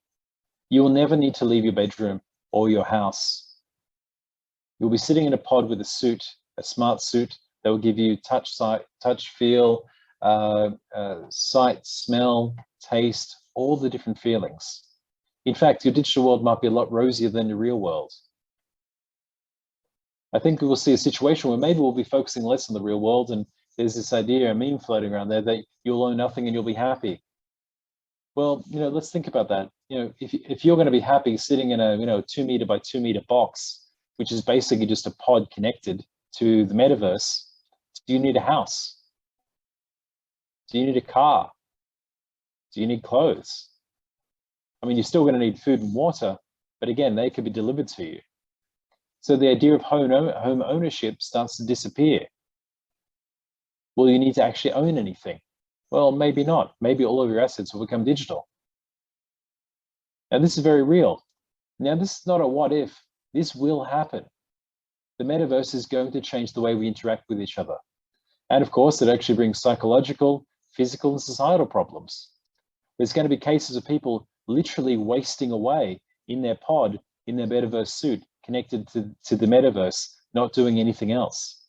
S1: You will never need to leave your bedroom or your house. You'll be sitting in a pod with a suit, a smart suit that will give you touch, sight, touch, feel, sight, smell, taste, all the different feelings. In fact, your digital world might be a lot rosier than the real world. I think we will see a situation where maybe we'll be focusing less on the real world, and there's this idea, a meme floating around there, that you'll own nothing and you'll be happy. Well, let's think about that. If you're going to be happy sitting in a 2 meter by 2 meter box, which is basically just a pod connected to the metaverse, do you need a house? Do you need a car? Do you need clothes? I mean, you're still going to need food and water, but again, they could be delivered to you. So the idea of home ownership starts to disappear. Will you need to actually own anything? Well, maybe not. Maybe all of your assets will become digital. Now, this is very real. Now, this is not a what if. This will happen. The metaverse is going to change the way we interact with each other. And of course, it actually brings psychological, physical, and societal problems. There's going to be cases of people literally wasting away in their pod, in their metaverse suit, connected to the metaverse, not doing anything else.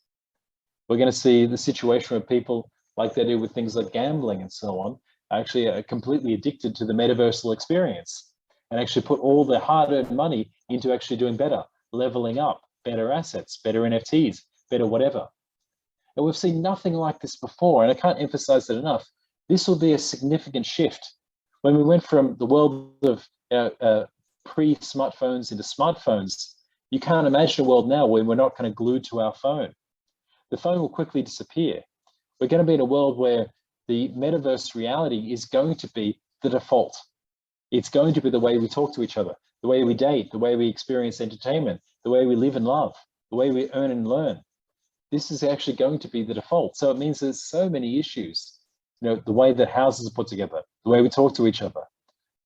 S1: We're going to see the situation where people, like they do with things like gambling and so on, actually are completely addicted to the metaversal experience and actually put all their hard-earned money into actually doing better, leveling up, better assets, better NFTs, better whatever. And we've seen nothing like this before, and I can't emphasize it enough. This will be a significant shift. When we went from the world of pre-smartphones into smartphones, you can't imagine a world now where we're not kind of glued to our phone. The phone will quickly disappear. We're going to be in a world where the metaverse reality is going to be the default. It's going to be the way we talk to each other, the way we date, the way we experience entertainment, the way we live and love, the way we earn and learn. This is actually going to be the default. So it means there's so many issues. The way that houses are put together, the way we talk to each other,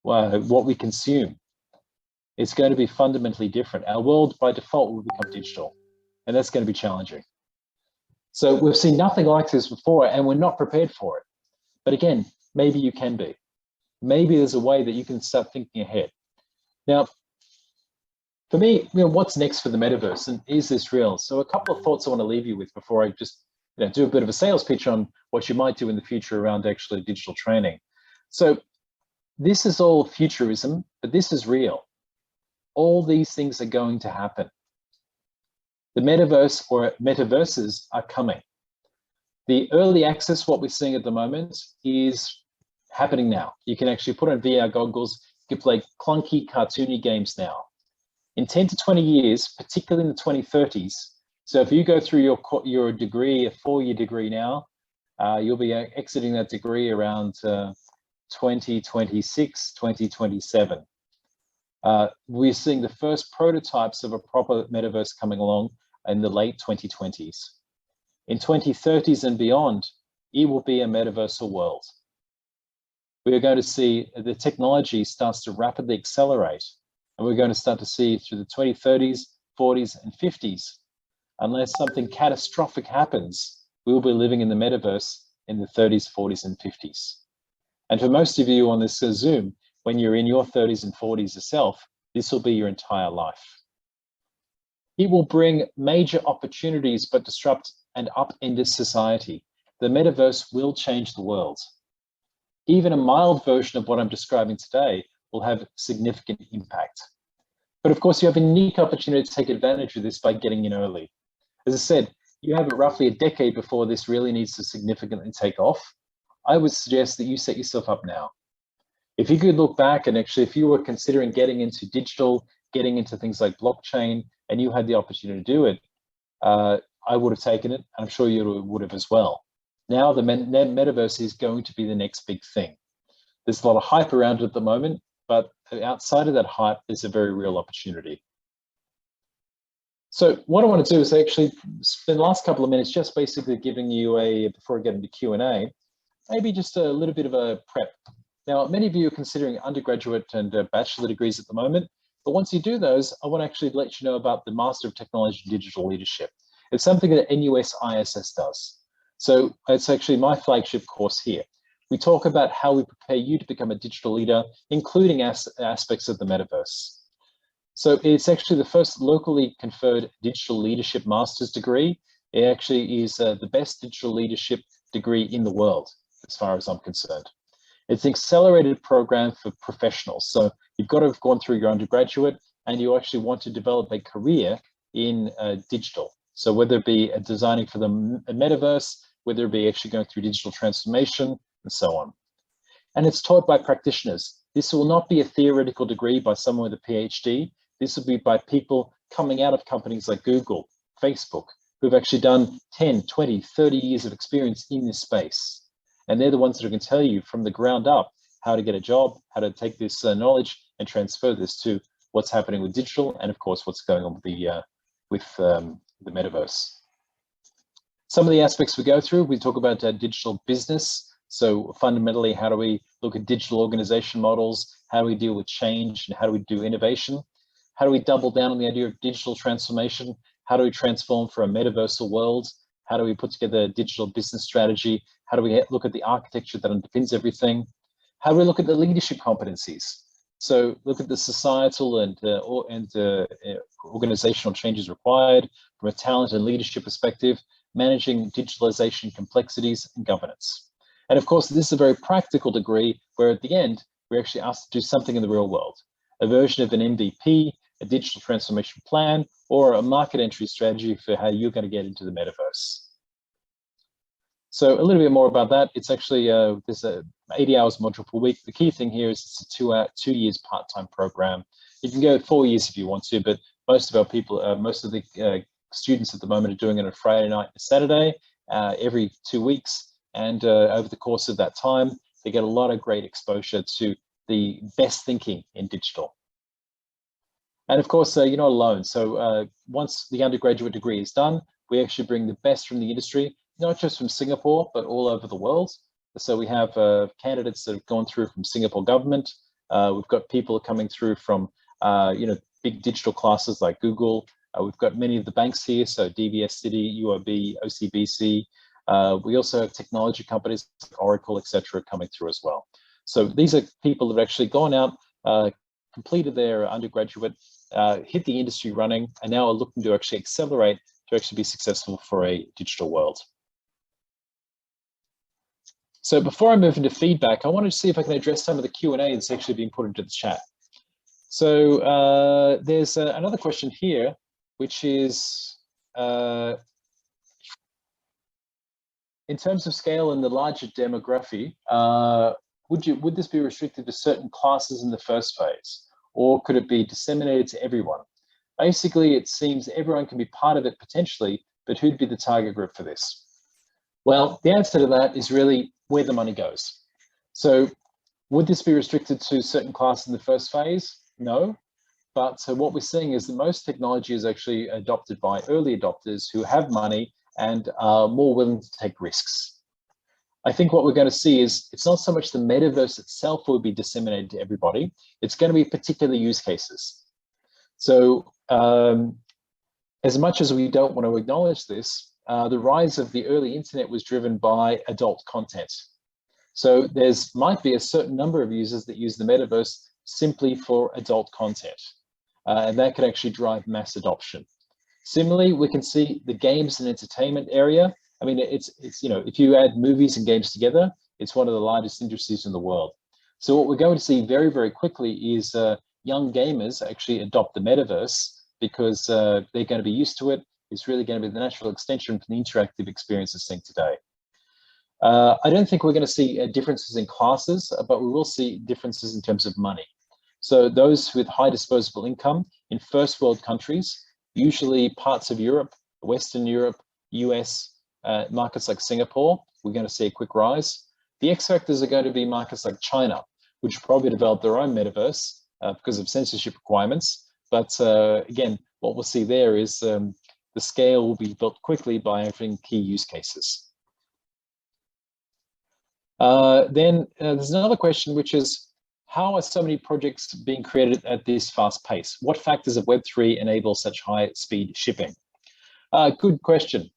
S1: what we consume. It's going to be fundamentally different. Our world by default will become digital, and that's going to be challenging. So we've seen nothing like this before, and we're not prepared for it. But again, maybe you can be. Maybe there's a way that you can start thinking ahead. Now, for me, what's next for the metaverse, and is this real? So a couple of thoughts I want to leave you with before I just do a bit of a sales pitch on what you might do in the future around actually digital training. So this is all futurism, but this is real. All these things are going to happen. The metaverse or metaverses are coming. The early access, what we're seeing at the moment, is happening now. You can actually put on VR goggles, you can play clunky, cartoony games now. In 10 to 20 years, particularly in the 2030s, so if you go through your degree, a 4-year degree now, you'll be exiting that degree around 2026, 2027. We're seeing the first prototypes of a proper metaverse coming along in the late 2020s. In 2030s and beyond, it will be a metaversal world. We are going to see the technology starts to rapidly accelerate, and we're going to start to see through the 2030s, 40s, and 50s. Unless something catastrophic happens, we will be living in the metaverse in the 30s, 40s, and 50s. And for most of you on this Zoom, when you're in your 30s and 40s yourself, this will be your entire life. It will bring major opportunities, but disrupt and upend society. The metaverse will change the world. Even a mild version of what I'm describing today will have significant impact. But of course, you have a unique opportunity to take advantage of this by getting in early. As I said, you have roughly a decade before this really needs to significantly take off. I would suggest that you set yourself up now. If you could look back and actually, if you were considering getting into digital, getting into things like blockchain, and you had the opportunity to do it, I would have taken it. I'm sure you would have as well. Now the metaverse is going to be the next big thing. There's a lot of hype around it at the moment, but outside of that hype, there's a very real opportunity. So what I want to do is actually spend the last couple of minutes just basically giving you before I get into Q&A, maybe just a little bit of a prep. Now, many of you are considering undergraduate and bachelor degrees at the moment, but once you do those, I want to actually let you know about the Master of Technology and Digital Leadership. It's something that NUS ISS does. So it's actually my flagship course here. We talk about how we prepare you to become a digital leader, including aspects of the metaverse. So it's actually the first locally conferred digital leadership master's degree. It actually is the best digital leadership degree in the world, as far as I'm concerned. It's an accelerated program for professionals. So you've got to have gone through your undergraduate and you actually want to develop a career in digital. So whether it be designing for the metaverse, whether it be actually going through digital transformation and so on. And it's taught by practitioners. This will not be a theoretical degree by someone with a PhD. This will be by people coming out of companies like Google, Facebook, who've actually done 10, 20, 30 years of experience in this space. And they're the ones that are going to tell you from the ground up how to get a job, how to take this knowledge and transfer this to what's happening with digital, and of course, what's going on with the metaverse. Some of the aspects we go through, we talk about digital business. So fundamentally, how do we look at digital organization models? How do we deal with change and how do we do innovation? How do we double down on the idea of digital transformation? How do we transform for a metaversal world? How do we put together a digital business strategy? How do we look at the architecture that underpins everything? How do we look at the leadership competencies? So look at the societal and organizational changes required from a talent and leadership perspective, managing digitalization complexities and governance. And of course, this is a very practical degree where at the end, we're actually asked to do something in the real world, a version of an MVP, a digital transformation plan, or a market entry strategy for how you're going to get into the metaverse. So a little bit more about that. It's actually, there's 80 hours module per week. The key thing here is it's a 2 years part-time program. You can go 4 years if you want to, but most of our people, most of the students at the moment are doing it on a Friday night and Saturday, every 2 weeks. And over the course of that time, they get a lot of great exposure to the best thinking in digital. And of course, you're not alone. So once the undergraduate degree is done, we actually bring the best from the industry, not just from Singapore, but all over the world. So we have candidates that have gone through from Singapore government. We've got people coming through from, big digital classes like Google. We've got many of the banks here, so DBS City, UOB, OCBC. We also have technology companies like Oracle, etc., coming through as well. So these are people that have actually gone out, completed their undergraduate, hit the industry running, and now are looking to actually accelerate to actually be successful for a digital world. So before I move into feedback, I wanted to see if I can address some of the Q&A that's actually being put into the chat. So there's another question here, which is, in terms of scale and the larger demography, would this be restricted to certain classes in the first phase, or could it be disseminated to everyone? Basically, it seems everyone can be part of it potentially, but who'd be the target group for this? Well, the answer to that is really where the money goes. So would this be restricted to certain classes in the first phase? No. But what we're seeing is that most technology is actually adopted by early adopters who have money and are more willing to take risks. I think what we're going to see is it's not so much the metaverse itself will be disseminated to everybody. It's going to be particular use cases. So as much as we don't want to acknowledge this, the rise of the early internet was driven by adult content. So there's might be a certain number of users that use the metaverse simply for adult content, and that could actually drive mass adoption. Similarly, we can see the games and entertainment area. I mean, it's if you add movies and games together, it's one of the largest industries in the world. So what we're going to see very, very quickly is young gamers actually adopt the metaverse because they're going to be used to it. It's really going to be the natural extension from the interactive experiences seen today. I don't think we're going to see differences in classes, but we will see differences in terms of money. So those with high disposable income in first world countries, usually parts of Europe, Western Europe, US, markets like Singapore, we're going to see a quick rise. The X factors are going to be markets like China, which probably develop their own metaverse because of censorship requirements. But again, what we'll see there is the scale will be built quickly by having key use cases. Then there's another question, which is, how are so many projects being created at this fast pace? What factors of Web3 enable such high speed shipping? Good question.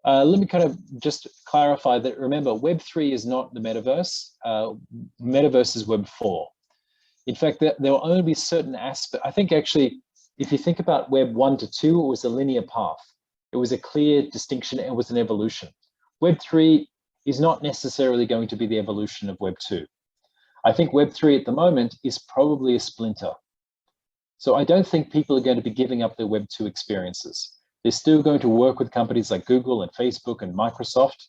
S1: Let me kind of just clarify that, remember, Web3 is not the metaverse. Metaverse is Web4. In fact, there will only be certain aspects. I think actually, if you think about Web 1 to 2, it was a linear path. It was a clear distinction. It was an evolution. Web3 is not necessarily going to be the evolution of Web 2. I think Web 3 at the moment is probably a splinter. So I don't think people are going to be giving up their Web 2 experiences. They're still going to work with companies like Google and Facebook and Microsoft.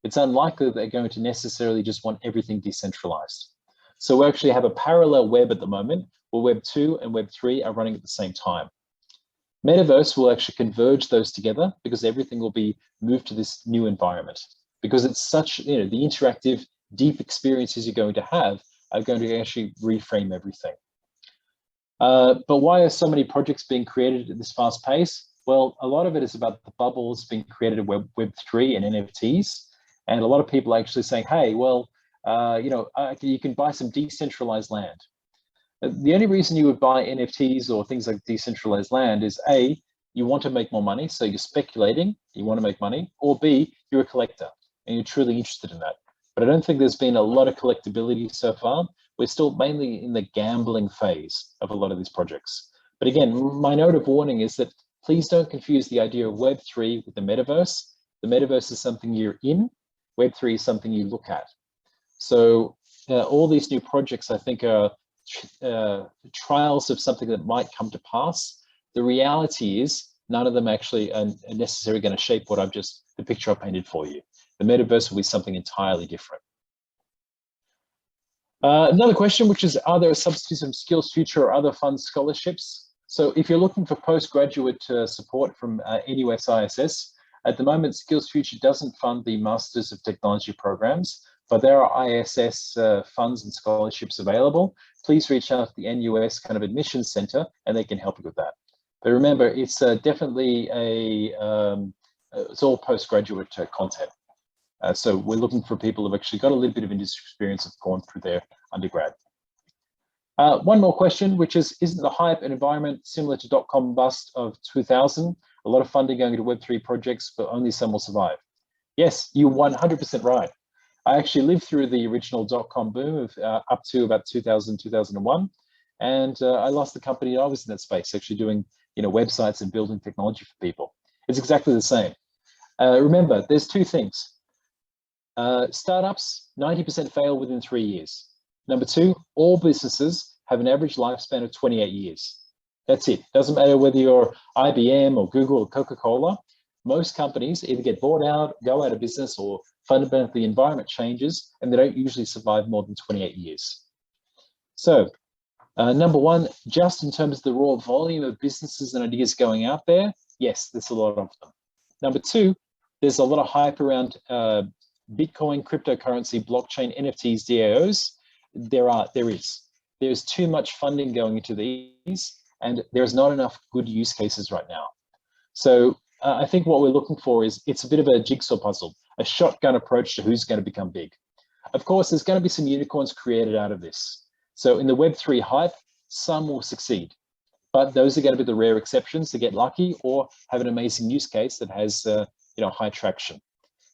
S1: It's unlikely that they're going to necessarily just want everything decentralized. So we actually have a parallel web at the moment where Web 2 and Web 3 are running at the same time. Metaverse will actually converge those together because everything will be moved to this new environment. Because it's such, the interactive, deep experiences you're going to have are going to actually reframe everything. But why are so many projects being created at this fast pace? Well, a lot of it is about the bubbles being created in Web3 and NFTs. And a lot of people are actually saying, hey, well, you can buy some decentralized land. The only reason you would buy NFTs or things like decentralized land is A, you want to make more money. So you're speculating, you want to make money, or B, you're a collector and you're truly interested in that. But I don't think there's been a lot of collectability so far. We're still mainly in the gambling phase of a lot of these projects. But again, my note of warning is that please don't confuse the idea of Web3 with the metaverse. The metaverse is something you're in. Web3 is something you look at. So all these new projects, I think, are trials of something that might come to pass. The reality is none of them actually are necessarily going to shape what the picture I painted for you. The metaverse will be something entirely different. Another question, which is, are there subsidies from Skills Future or other fund scholarships? So if you're looking for postgraduate support from NUS ISS, at the moment, Skills Future doesn't fund the Masters of Technology programs, but there are ISS funds and scholarships available. Please reach out to the NUS kind of admissions center and they can help you with that. But remember, it's definitely it's all postgraduate content. So we're looking for people who've actually got a little bit of industry experience, have gone through their undergrad. One more question, which is, isn't the hype and environment similar to .com bust of 2000? A lot of funding going into Web3 projects, but only some will survive. Yes, you're 100% right. I actually lived through the original .com boom of up to about 2000, 2001. And I lost the company. I was in that space, actually doing websites and building technology for people. It's exactly the same. Remember, there's two things. Startups, 90% fail within 3 years. Number two, all businesses have an average lifespan of 28 years. That's it. Doesn't matter whether you're IBM or Google or Coca-Cola. Most companies either get bought out, go out of business, or fundamentally the environment changes, and they don't usually survive more than 28 years. So number one, just in terms of the raw volume of businesses and ideas going out there, yes, there's a lot of them. Number two, there's a lot of hype around Bitcoin, cryptocurrency, blockchain, NFTs, DAOs. There's too much funding going into these, and there's not enough good use cases right now. So I think what we're looking for is, it's a bit of a jigsaw puzzle, a shotgun approach to who's going to become big. Of course, there's going to be some unicorns created out of this. So in the Web3 hype, some will succeed, but those are going to be the rare exceptions to get lucky or have an amazing use case that has high traction.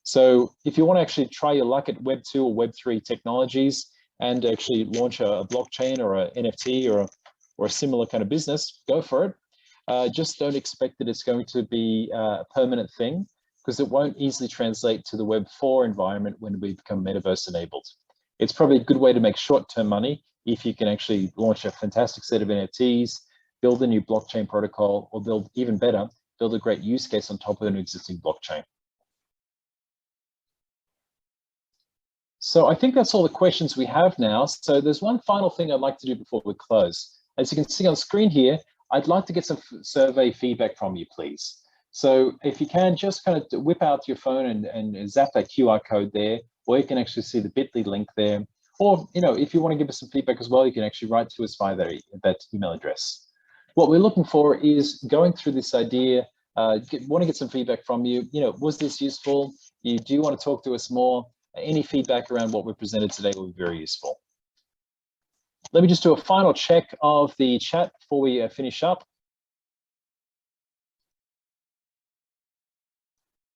S1: So if you want to actually try your luck at Web 2 or Web 3 technologies and actually launch a blockchain or an NFT or a similar kind of business, go for it. Just don't expect that it's going to be a permanent thing, because it won't easily translate to the Web 4 environment when we become metaverse enabled. It's probably a good way to make short-term money if you can actually launch a fantastic set of NFTs, build a new blockchain protocol, or build, even better, build a great use case on top of an existing blockchain. So I think that's all the questions we have now. So there's one final thing I'd like to do before we close. As you can see on screen here, I'd like to get some survey feedback from you, please. So if you can, just kind of whip out your phone and zap that QR code there, or you can actually see the bit.ly link there, Or, if you want to give us some feedback as well, you can actually write to us via that email address. What we're looking for is going through this idea, want to get some feedback from you. Was this useful? Do you want to talk to us more? Any feedback around what we presented today will be very useful. Let me just do a final check of the chat before we finish up.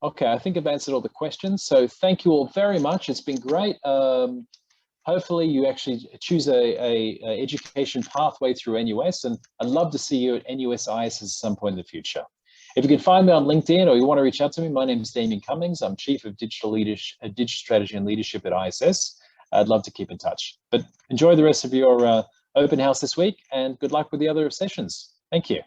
S1: Okay, I think I've answered all the questions. So thank you all very much. It's been great. Hopefully you actually choose a education pathway through NUS, and I'd love to see you at NUS IS at some point in the future. If you can find me on LinkedIn or you want to reach out to me, my name is Damian Cummings. I'm Chief of Digital Strategy and Leadership at ISS. I'd love to keep in touch. But enjoy the rest of your open house this week, and good luck with the other sessions. Thank you.